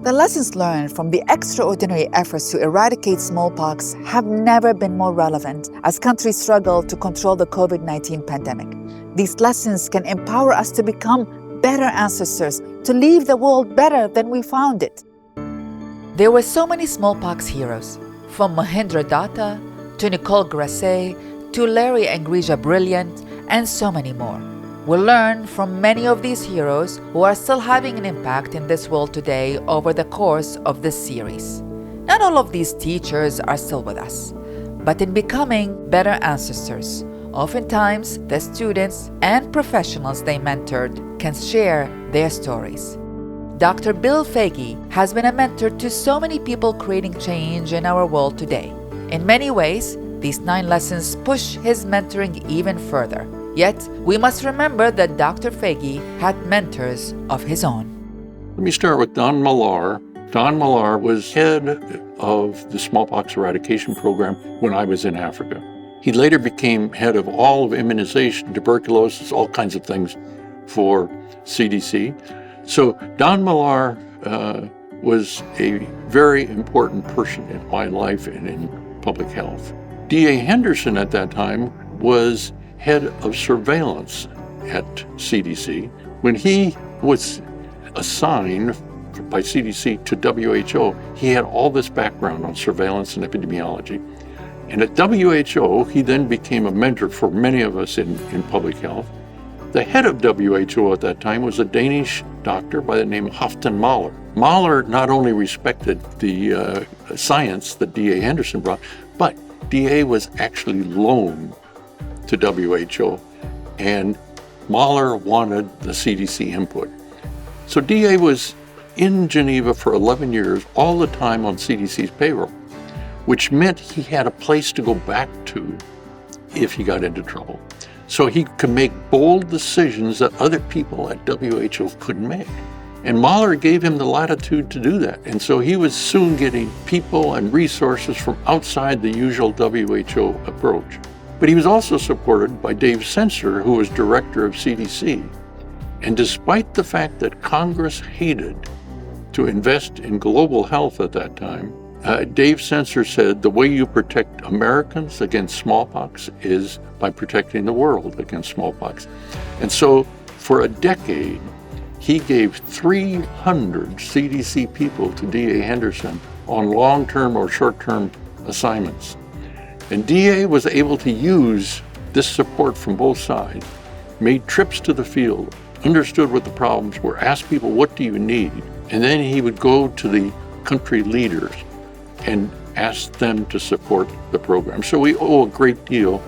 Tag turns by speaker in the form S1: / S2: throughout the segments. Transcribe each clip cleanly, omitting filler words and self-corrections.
S1: The lessons learned from the extraordinary efforts to eradicate smallpox have never been more relevant as countries struggle to control the COVID-19 pandemic. These lessons can empower us to become better ancestors, to leave the world better than we found it. There were so many smallpox heroes, from Mahindra Datta to Nicole Grasset to Larry and Grija Brilliant, and so many more. We'll learn from many of these heroes who are still having an impact in this world today over the course of this series. Not all of these teachers are still with us, but in becoming better ancestors, oftentimes the students and professionals they mentored can share their stories. Dr. Bill Foege has been a mentor to so many people creating change in our world today. In many ways, these 9 lessons push his mentoring even further. Yet, we must remember that Dr. Foege had mentors of his own.
S2: Let me start with Don Millar. Don Millar was head of the smallpox eradication program when I was in Africa. He later became head of all of immunization, tuberculosis, all kinds of things for CDC. So Don Millar was a very important person in my life and in public health. D.A. Henderson at that time was head of surveillance at CDC. When he was assigned by CDC to WHO, he had all this background on surveillance and epidemiology. And at WHO, he then became a mentor for many of us in public health. The head of WHO at that time was a Danish doctor by the name of Haften Millar. Millar not only respected the science that D.A. Henderson brought, but D.A. was actually loaned to WHO, and Millar wanted the CDC input. So D.A. was in Geneva for 11 years, all the time on CDC's payroll, which meant he had a place to go back to if he got into trouble. So he could make bold decisions that other people at WHO couldn't make. And Millar gave him the latitude to do that. And so he was soon getting people and resources from outside the usual WHO approach. But he was also supported by Dave Sensor, who was director of CDC. And despite the fact that Congress hated to invest in global health at that time, Dave Sensor said the way you protect Americans against smallpox is by protecting the world against smallpox. And so for a decade, he gave 300 CDC people to D.A. Henderson on long-term or short-term assignments. And D.A. was able to use this support from both sides, made trips to the field, understood what the problems were, asked people, what do you need? And then he would go to the country leaders and ask them to support the program. So we owe a great deal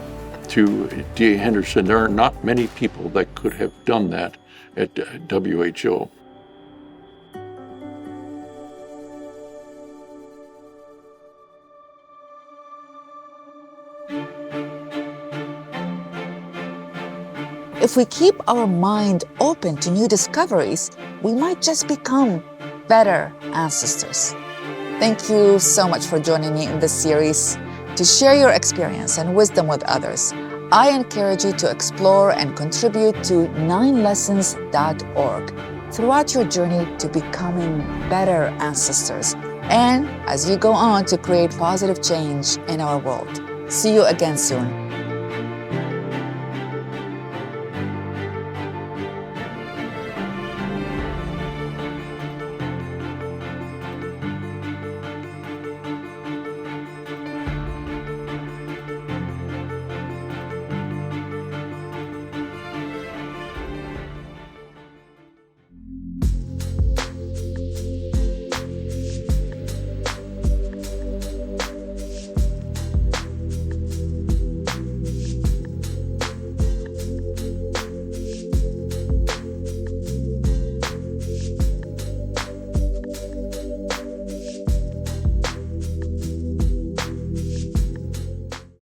S2: to D.A. Henderson. There are not many people that could have done that at WHO.
S1: If we keep our mind open to new discoveries, we might just become better ancestors. Thank you so much for joining me in this series. To share your experience and wisdom with others, I encourage you to explore and contribute to 9lessons.org throughout your journey to becoming better ancestors, and as you go on to create positive change in our world. See you again soon.